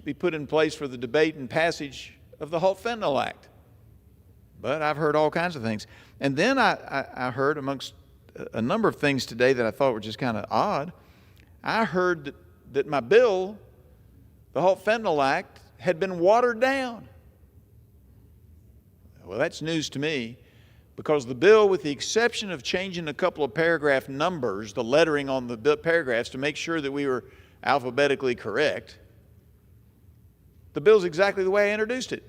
be put in place for the debate and passage of the HALT Fentanyl Act? But I've heard all kinds of things. And then I heard, amongst a number of things today that I thought were just kind of odd, I heard that my bill, the HALT Fentanyl Act, had been watered down. Well, that's news to me, because the bill, with the exception of changing a couple of paragraph numbers, the lettering on the paragraphs to make sure that we were alphabetically correct, the bill's exactly the way I introduced it.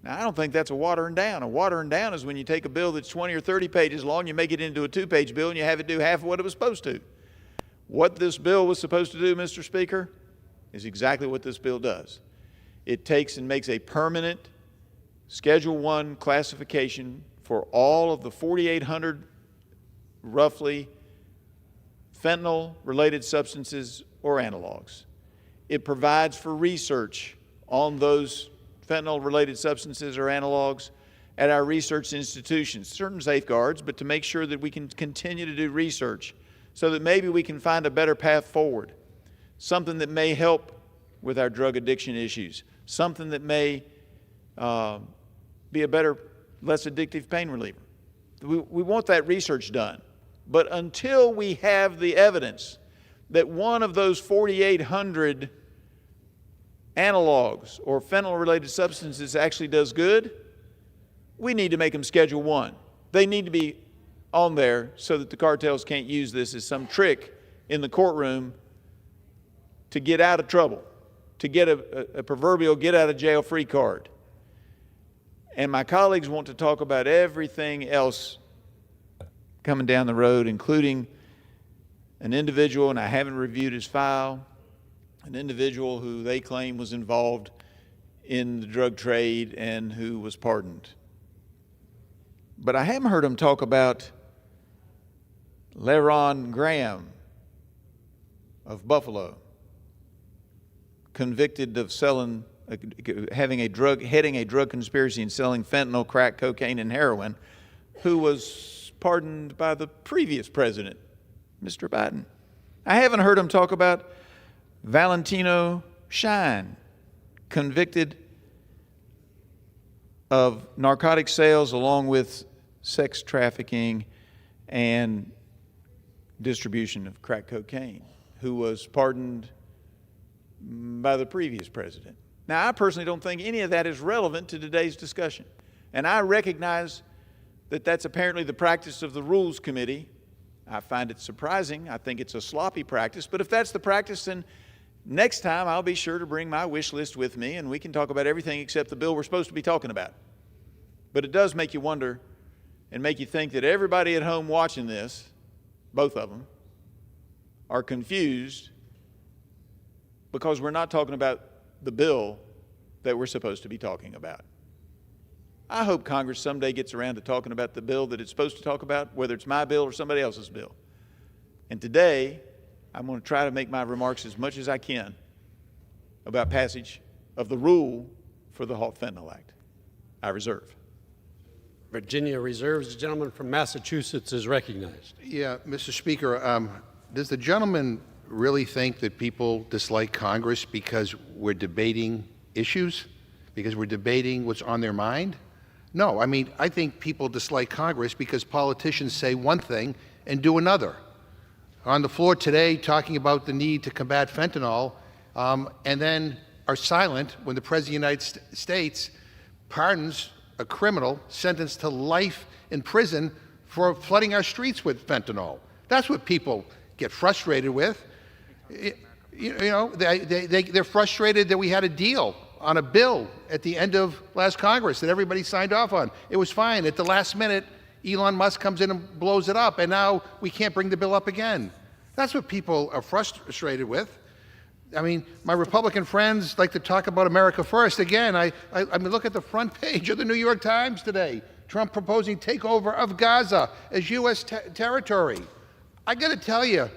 Now, I don't think that's a watering down. A watering down is when you take a bill that's 20 or 30 pages long, you make it into a 2-page bill, and you have it do half of what it was supposed to. What this bill was supposed to do, Mr. Speaker, is exactly what this bill does. It takes and makes a permanent Schedule I classification for all of the 4,800 roughly fentanyl-related substances or analogs. It provides for research on those fentanyl-related substances or analogs at our research institutions, certain safeguards, but to make sure that we can continue to do research so that maybe we can find a better path forward, something that may help with our drug addiction issues, something that may be a better, less addictive pain reliever. We want that research done. But until we have the evidence that one of those 4,800 analogs or fentanyl-related substances actually does good, we need to make them Schedule I. They need to be on there so that the cartels can't use this as some trick in the courtroom to get out of trouble, to get a proverbial get-out-of-jail-free card. And my colleagues want to talk about everything else coming down the road, including an individual, and I haven't reviewed his file, an individual who they claim was involved in the drug trade and who was pardoned. But I haven't heard him talk about LeRon Graham of Buffalo, convicted of heading a drug conspiracy and selling fentanyl, crack cocaine, and heroin, who was pardoned by the previous president, Mr. Biden. I haven't heard him talk about Valentino Shine, convicted of narcotic sales along with sex trafficking and distribution of crack cocaine, who was pardoned by the previous president. Now, I personally don't think any of that is relevant to today's discussion. And I recognize that that's apparently the practice of the Rules Committee. I find it surprising. I think it's a sloppy practice. But if that's the practice, then next time I'll be sure to bring my wish list with me, and we can talk about everything except the bill we're supposed to be talking about. But it does make you wonder and make you think that everybody at home watching this, both of them, are confused because we're not talking about the bill that we're supposed to be talking about. I hope Congress someday gets around to talking about the bill that it's supposed to talk about, whether it's my bill or somebody else's bill. And today, I'm going to try to make my remarks as much as I can about passage of the rule for the HALT Fentanyl Act. I reserve. Virginia reserves. The gentleman from Massachusetts is recognized. Yeah, Mr. Speaker, does the gentleman really think that people dislike Congress because we're debating issues? Because we're debating what's on their mind? No, I mean, I think people dislike Congress because politicians say one thing and do another. On the floor today, talking about the need to combat fentanyl, and then are silent when the President of the United States pardons a criminal sentenced to life in prison for flooding our streets with fentanyl. That's what people get frustrated with. They're frustrated that we had a deal on a bill at the end of last Congress that everybody signed off on. It was fine. At the last minute, Elon Musk comes in and blows it up, and now we can't bring the bill up again. That's what people are frustrated with. I mean, my Republican friends like to talk about America first. Again, I mean, look at the front page of the New York Times today. Trump proposing takeover of Gaza as U.S. territory. I got to tell you,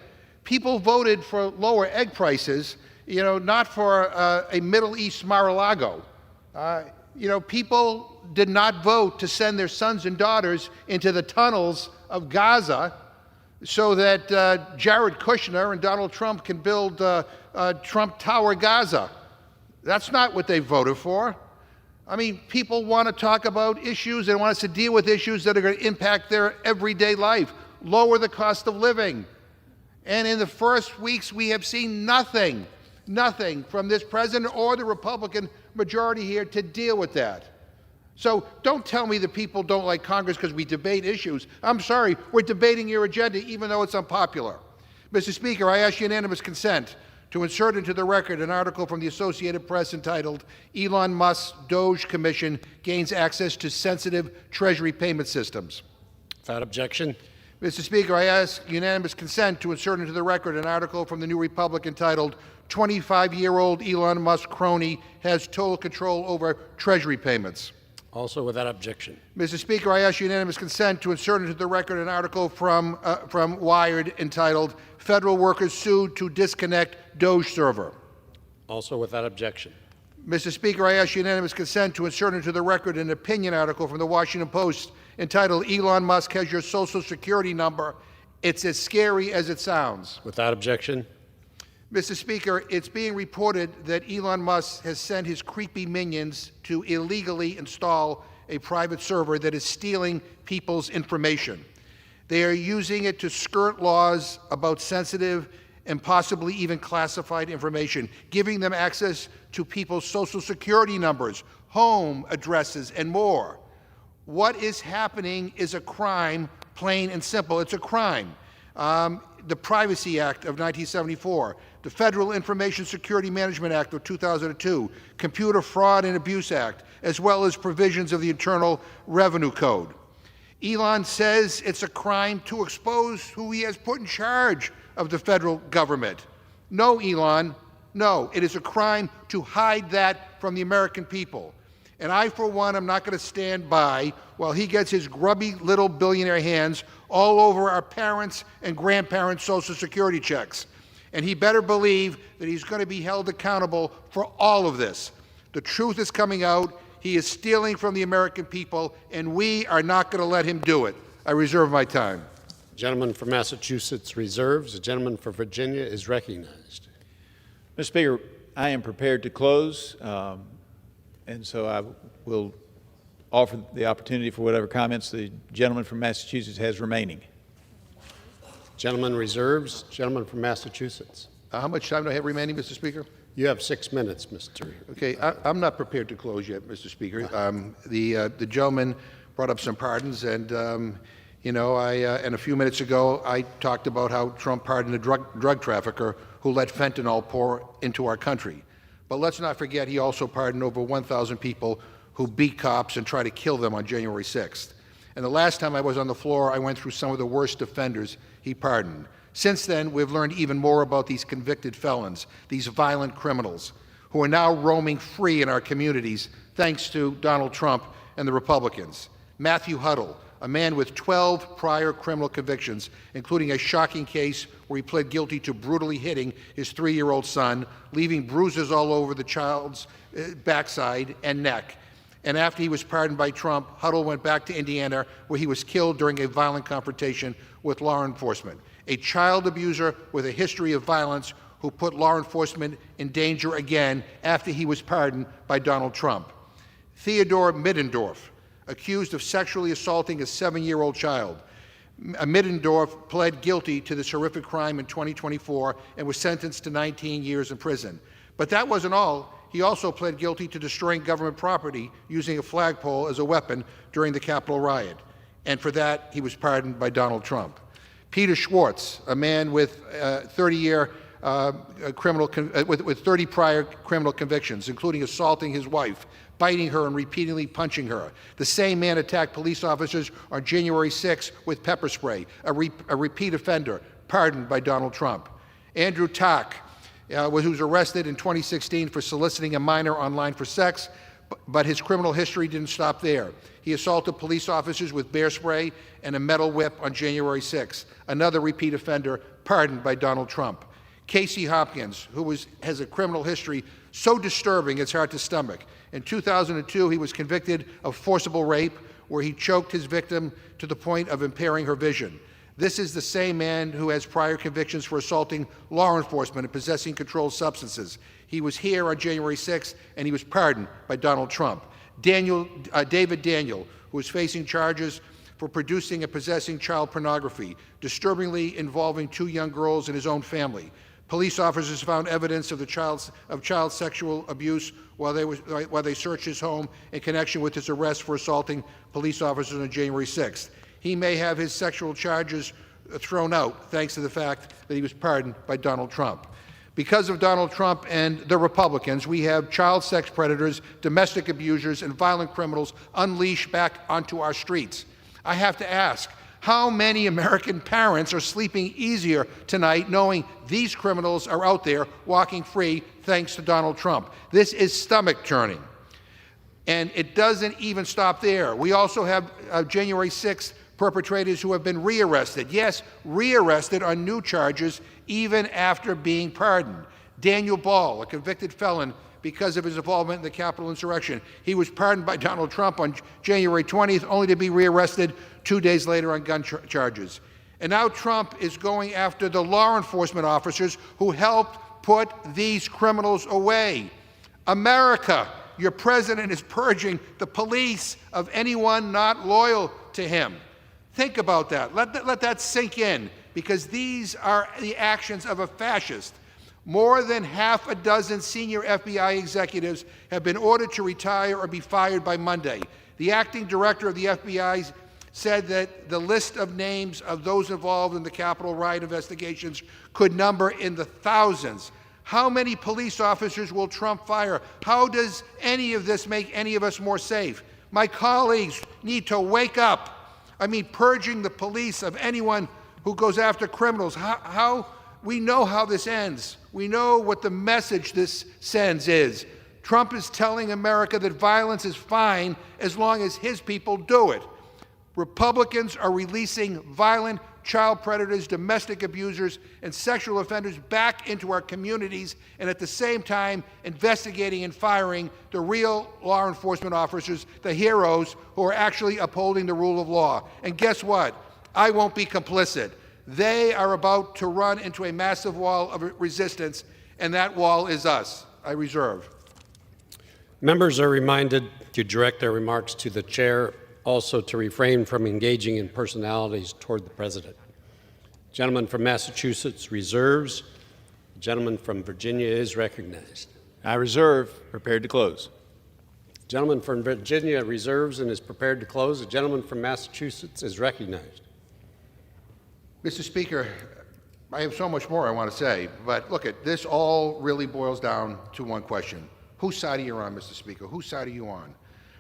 people voted for lower egg prices, not for a Middle East Mar-a-Lago. People did not vote to send their sons and daughters into the tunnels of Gaza so that Jared Kushner and Donald Trump can build Trump Tower Gaza. That's not what they voted for. I mean, people want to talk about issues and want us to deal with issues that are going to impact their everyday life, lower the cost of living. And in the first weeks, we have seen nothing from this president or the Republican majority here to deal with that. So don't tell me that people don't like Congress because we debate issues. I'm sorry, we're debating your agenda even though it's unpopular. Mr. Speaker, I ask unanimous consent to insert into the record an article from the Associated Press entitled Elon Musk's DOGE Commission Gains Access to Sensitive Treasury Payment Systems. Without objection. Mr. Speaker, I ask unanimous consent to insert into the record an article from the New Republic entitled 25-year-old Elon Musk crony has total control over Treasury payments. Also without objection. Mr. Speaker, I ask unanimous consent to insert into the record an article from Wired entitled Federal Workers Sued to Disconnect DOGE Server. Also without objection. Mr. Speaker, I ask unanimous consent to insert into the record an opinion article from the Washington Post entitled Elon Musk has your social security number. It's as scary as it sounds. Without objection. Mr. Speaker, it's being reported that Elon Musk has sent his creepy minions to illegally install a private server that is stealing people's information. They are using it to skirt laws about sensitive and possibly even classified information, giving them access to people's social security numbers, home addresses, and more. What is happening is a crime, plain and simple. It's a crime. The Privacy Act of 1974, the Federal Information Security Management Act of 2002, Computer Fraud and Abuse Act, as well as provisions of the Internal Revenue Code. Elon says it's a crime to expose who he has put in charge of the federal government. No, Elon, No, it is a crime to hide that from the American people. And I, for one, am not going to stand by while he gets his grubby little billionaire hands all over our parents' and grandparents' Social Security checks. And he better believe that he's going to be held accountable for all of this. The truth is coming out. He is stealing from the American people, and we are not going to let him do it. I reserve my time. The gentleman from Massachusetts reserves. The gentleman from Virginia is recognized. Mr. Speaker, I am prepared to close, and so I will offer the opportunity for whatever comments the gentleman from Massachusetts has remaining. Gentleman reserves. Gentleman from Massachusetts. How much time do I have remaining, Mr. Speaker? You have 6 minutes, Mr. Okay, I'm not prepared to close yet, Mr. Speaker. The gentleman brought up some pardons, and and a few minutes ago I talked about how Trump pardoned a drug trafficker who let fentanyl pour into our country. But let's not forget he also pardoned over 1,000 people who beat cops and tried to kill them on January 6th. And the last time I was on the floor, I went through some of the worst offenders he pardoned. Since then, we've learned even more about these convicted felons, these violent criminals, who are now roaming free in our communities thanks to Donald Trump and the Republicans. Matthew Huddle, a man with 12 prior criminal convictions, including a shocking case where he pled guilty to brutally hitting his 3-year-old son, leaving bruises all over the child's backside and neck. And after he was pardoned by Trump, Huddle went back to Indiana, where he was killed during a violent confrontation with law enforcement. A child abuser with a history of violence who put law enforcement in danger again after he was pardoned by Donald Trump. Theodore Middendorf, accused of sexually assaulting a 7-year-old child. Middendorf pled guilty to this horrific crime in 2024 and was sentenced to 19 years in prison. But that wasn't all. He also pled guilty to destroying government property using a flagpole as a weapon during the Capitol riot. And for that, he was pardoned by Donald Trump. Peter Schwartz, a man with 30 prior criminal convictions, including assaulting his wife, biting her, and repeatedly punching her. The same man attacked police officers on January 6 with pepper spray, a repeat offender, pardoned by Donald Trump. Andrew Tack, who was arrested in 2016 for soliciting a minor online for sex, but his criminal history didn't stop there. He assaulted police officers with bear spray and a metal whip on January 6, another repeat offender, pardoned by Donald Trump. Casey Hopkins, who has a criminal history so disturbing it's hard to stomach. In 2002, he was convicted of forcible rape, where he choked his victim to the point of impairing her vision. This is the same man who has prior convictions for assaulting law enforcement and possessing controlled substances. He was here on January 6th, and he was pardoned by Donald Trump. David Daniel, who is facing charges for producing and possessing child pornography, disturbingly involving 2 young girls in his own family. Police officers found evidence of child sexual abuse while they searched his home in connection with his arrest for assaulting police officers on January 6th. He may have his sexual charges thrown out thanks to the fact that he was pardoned by Donald Trump. Because of Donald Trump and the Republicans, we have child sex predators, domestic abusers, and violent criminals unleashed back onto our streets. I have to ask, how many American parents are sleeping easier tonight knowing these criminals are out there walking free thanks to Donald Trump? This is stomach-churning. And it doesn't even stop there. We also have January 6th perpetrators who have been rearrested. Yes, rearrested on new charges even after being pardoned. Daniel Ball, a convicted felon because of his involvement in the Capitol insurrection. He was pardoned by Donald Trump on January 20th, only to be rearrested 2 days later on gun charges. And now Trump is going after the law enforcement officers who helped put these criminals away. America, your president is purging the police of anyone not loyal to him. Think about that. Let that sink in, because these are the actions of a fascist. More than half a dozen senior FBI executives have been ordered to retire or be fired by Monday. The acting director of the FBI said that the list of names of those involved in the Capitol riot investigations could number in the thousands. How many police officers will Trump fire? How does any of this make any of us more safe? My colleagues need to wake up. I mean, purging the police of anyone who goes after criminals. How We know how this ends. We know what the message this sends is. Trump is telling America that violence is fine as long as his people do it. Republicans are releasing violent child predators, domestic abusers, and sexual offenders back into our communities, and at the same time investigating and firing the real law enforcement officers, the heroes who are actually upholding the rule of law. And guess what? I won't be complicit. They are about to run into a massive wall of resistance, and that wall is us. I reserve. Members are reminded to direct their remarks to the chair, also to refrain from engaging in personalities toward the president. Gentleman from Massachusetts reserves. The gentleman from Virginia is recognized. I reserve, prepared to close. Gentleman from Virginia reserves and is prepared to close. The gentleman from Massachusetts is recognized. Mr. Speaker, I have so much more I want to say, but look, this all really boils down to one question. Whose side are you on, Mr. Speaker? Whose side are you on?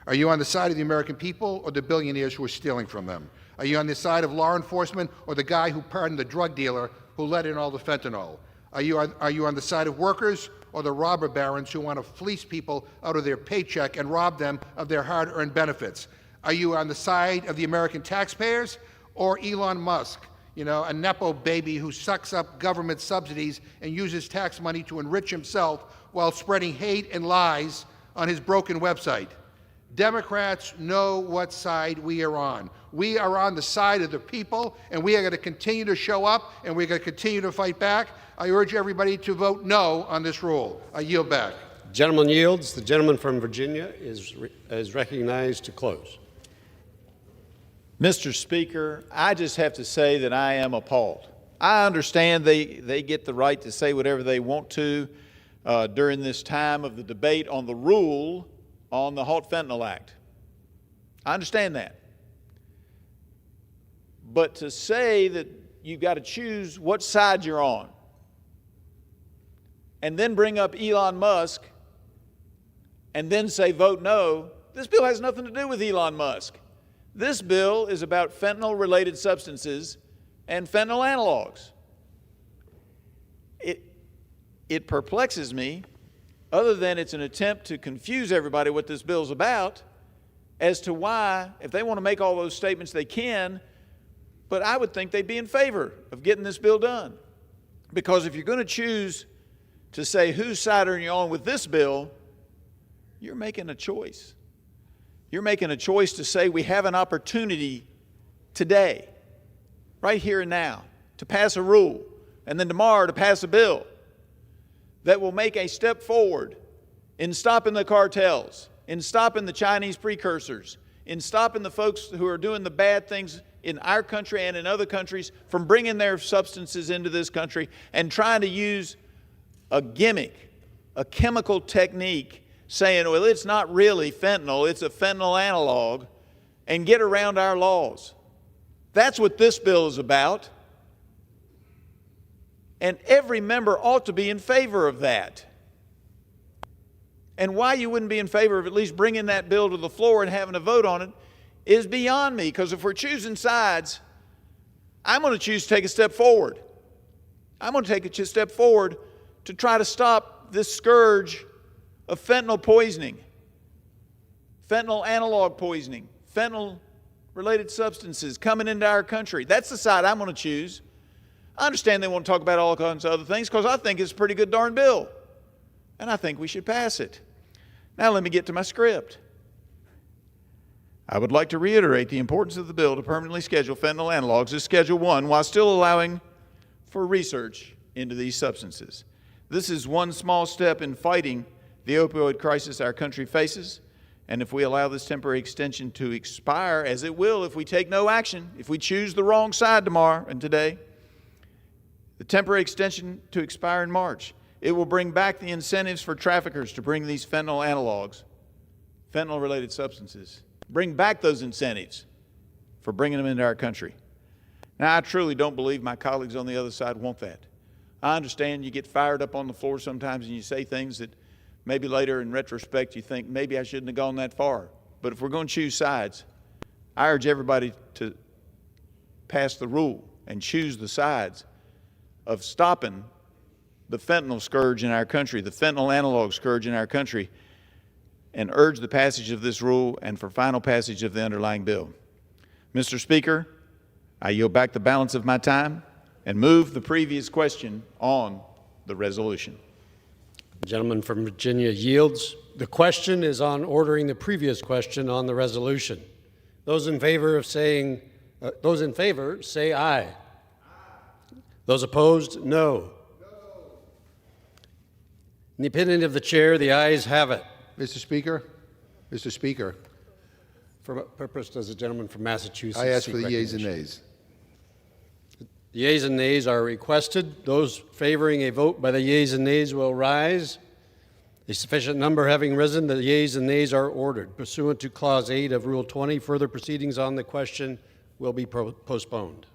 Are you on the side of the American people or the billionaires who are stealing from them? Are you on the side of law enforcement or the guy who pardoned the drug dealer who let in all the fentanyl? Are you on the side of workers or the robber barons who want to fleece people out of their paycheck and rob them of their hard-earned benefits? Are you on the side of the American taxpayers or Elon Musk, a Nepo baby who sucks up government subsidies and uses tax money to enrich himself while spreading hate and lies on his broken website? Democrats know what side we are on. We are on the side of the people, and we are going to continue to show up, and we're going to continue to fight back. I urge everybody to vote no on this rule. I yield back. Gentleman yields. The gentleman from Virginia is recognized to close. Mr. Speaker, I just have to say that I am appalled. I understand they get the right to say whatever they want to during this time of the debate on the rule on the HALT Fentanyl Act. I understand that. But to say that you've got to choose what side you're on and then bring up Elon Musk and then say vote no, this bill has nothing to do with Elon Musk. This bill is about fentanyl-related substances and fentanyl analogs. It perplexes me, other than it's an attempt to confuse everybody what this bill's about, as to why, if they want to make all those statements, they can, but I would think they'd be in favor of getting this bill done. Because if you're going to choose to say whose side are you on with this bill, you're making a choice. You're making a choice to say we have an opportunity today, right here and now, to pass a rule, and then tomorrow to pass a bill that will make a step forward in stopping the cartels, in stopping the Chinese precursors, in stopping the folks who are doing the bad things in our country and in other countries from bringing their substances into this country and trying to use a gimmick, a chemical technique, saying, well, it's not really fentanyl, it's a fentanyl analog, and get around our laws. That's what this bill is about. And every member ought to be in favor of that. And why you wouldn't be in favor of at least bringing that bill to the floor and having a vote on it is beyond me, because if we're choosing sides, I'm going to choose to take a step forward. I'm going to take a step forward to try to stop this scourge of fentanyl poisoning, fentanyl analog poisoning, fentanyl-related substances coming into our country. That's the side I'm going to choose. I understand they want to talk about all kinds of other things because I think it's a pretty good darn bill, and I think we should pass it. Now let me get to my script. I would like to reiterate the importance of the bill to permanently schedule fentanyl analogs as Schedule 1 while still allowing for research into these substances. This is one small step in fighting the opioid crisis our country faces, and if we allow this temporary extension to expire, as it will if we take no action, if we choose the wrong side tomorrow and today, the temporary extension to expire in March, it will bring back the incentives for traffickers to bring these fentanyl analogs, fentanyl-related substances, bring back those incentives for bringing them into our country. Now, I truly don't believe my colleagues on the other side want that. I understand you get fired up on the floor sometimes and you say things that maybe later in retrospect you think, maybe I shouldn't have gone that far. But if we're going to choose sides, I urge everybody to pass the rule and choose the sides of stopping the fentanyl scourge in our country, the fentanyl analog scourge in our country, and urge the passage of this rule and for final passage of the underlying bill. Mr. Speaker, I yield back the balance of my time and move the previous question on the resolution. The gentleman from Virginia yields. The question is on ordering the previous question on the resolution. Those in favor say aye. Those opposed, no. In the opinion of the chair, the ayes have it. Mr. Speaker, For what purpose does the gentleman from Massachusetts I ask seek for the yeas and recognition? nays. The yeas and nays are requested. Those favoring a vote by the yeas and nays will rise. A sufficient number having risen, the yeas and nays are ordered. Pursuant to Clause 8 of Rule 20, further proceedings on the question will be postponed.